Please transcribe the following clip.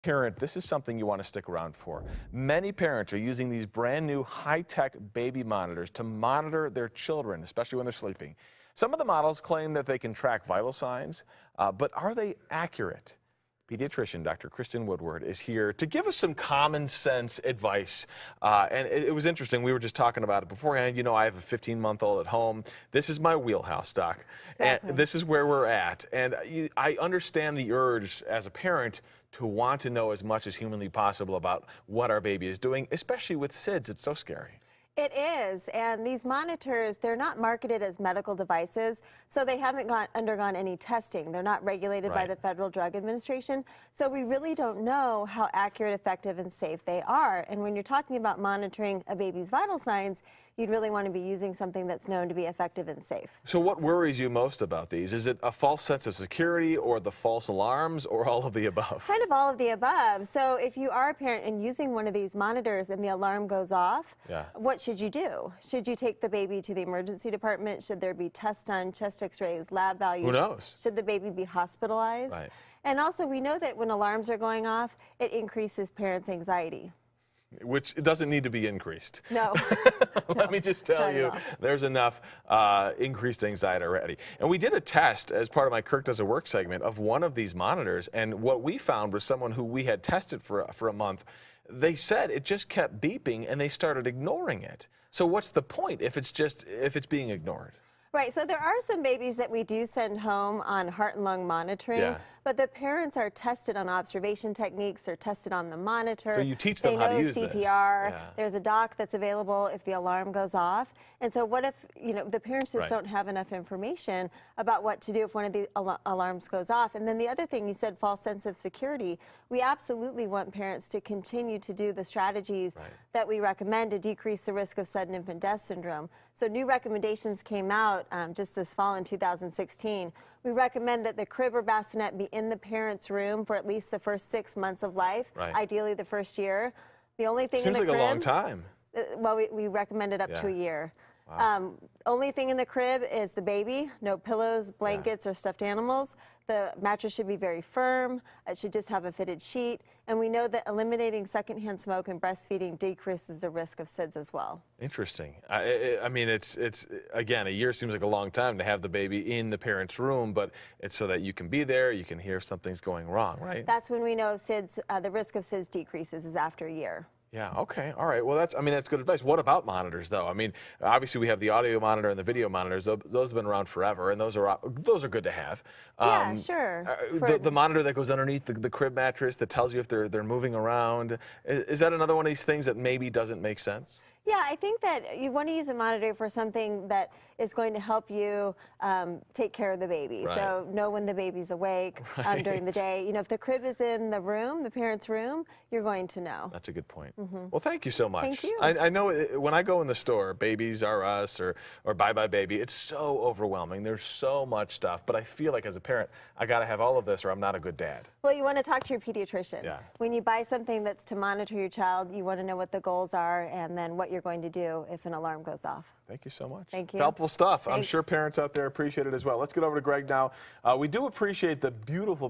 Parent, this is something you want to stick around for. Many parents are using these brand new high-tech baby monitors to monitor their children, especially when they're sleeping. Some of the models claim that they can track vital signs, but are they accurate? Pediatrician Dr. Kristen Woodward is here to give us some common sense advice. And it was interesting. We were just talking about it beforehand. You know, I have a 15-month-old at home. This is my wheelhouse, Doc. Exactly. And this is where we're at. And I understand the urge as a parent to want to know as much as humanly possible about what our baby is doing, especially with SIDS. It's so scary. It is, and these monitors, they're not marketed as medical devices, so they haven't undergone any testing. They're not regulated by the Federal Drug Administration, so we really don't know how accurate, effective, and safe they are. And when you're talking about monitoring a baby's vital signs, you'd really want to be using something that's known to be effective and safe. So what worries you most about these? Is it a false sense of security or the false alarms or all of the above? Kind of all of the above. So if you are a parent and using one of these monitors and the alarm goes off, what should you do? Should you take the baby to the emergency department? Should there be tests done, chest x-rays, lab values? Who knows? Should the baby be hospitalized? Right. And also we know that when alarms are going off, it increases parents' anxiety. Which doesn't need to be increased. No. Let me just tell you, there's enough increased anxiety already. And we did a test as part of my Kirk Does a Work segment of one of these monitors, and what we found was someone who we had tested for a month. They said it just kept beeping and they started ignoring it. So what's the point if it's being ignored? Right, so there are some babies that we do send home on heart and lung monitoring, but the parents are tested on observation techniques, they're tested on the monitor. So you teach them how to use CPR. this. Yeah. There's a doc that's available if the alarm goes off. And so what if, you know, the parents just don't have enough information about what to do if one of the alarms goes off? And then the other thing, you said false sense of security. We absolutely want parents to continue to do the strategies that we recommend to decrease the risk of sudden infant death syndrome. So new recommendations came out just this fall in 2016. We recommend that the crib or bassinet be in the parent's room for at least the first 6 months of life, ideally the first year. The only thing in the crib, seems like a long time. Well, we recommend it up to a year. Wow. Only thing in the crib is the baby, no pillows, blankets, or stuffed animals. The mattress should be very firm. It should just have a fitted sheet. And we know that eliminating secondhand smoke and breastfeeding decreases the risk of SIDS as well. Interesting. I mean, it's again, a year seems like a long time to have the baby in the parent's room, but it's so that you can be there, you can hear if something's going wrong, right? That's when we know SIDS, the risk of SIDS decreases is after a year. Yeah, okay, all right. Well, that's good advice. What about monitors, though? I mean, obviously we have the audio monitor and the video monitors. Those have been around forever, and those are good to have. Yeah, sure. The monitor that goes underneath the crib mattress that tells you if they're moving around, is that another one of these things that maybe doesn't make sense? Yeah, I think that you want to use a monitor for something that is going to help you take care of the baby. So know when the baby's awake during the day. You know, if the crib is in the room, the parent's room, you're going to know. That's a good point. Well, thank you so much. Thank you. I know when I go in the store, Babies R Us or Bye Bye Baby, it's so overwhelming. There's so much stuff, but I feel like as a parent, I got to have all of this or I'm not a good dad. Well, you want to talk to your pediatrician. Yeah. When you buy something that's to monitor your child, you want to know what the goals are and then what you're going to do if an alarm goes off. Thank you so much. Thank you. Helpful stuff. Thanks. I'm sure parents out there appreciate it as well. Let's get over to Greg now. We do appreciate the beautiful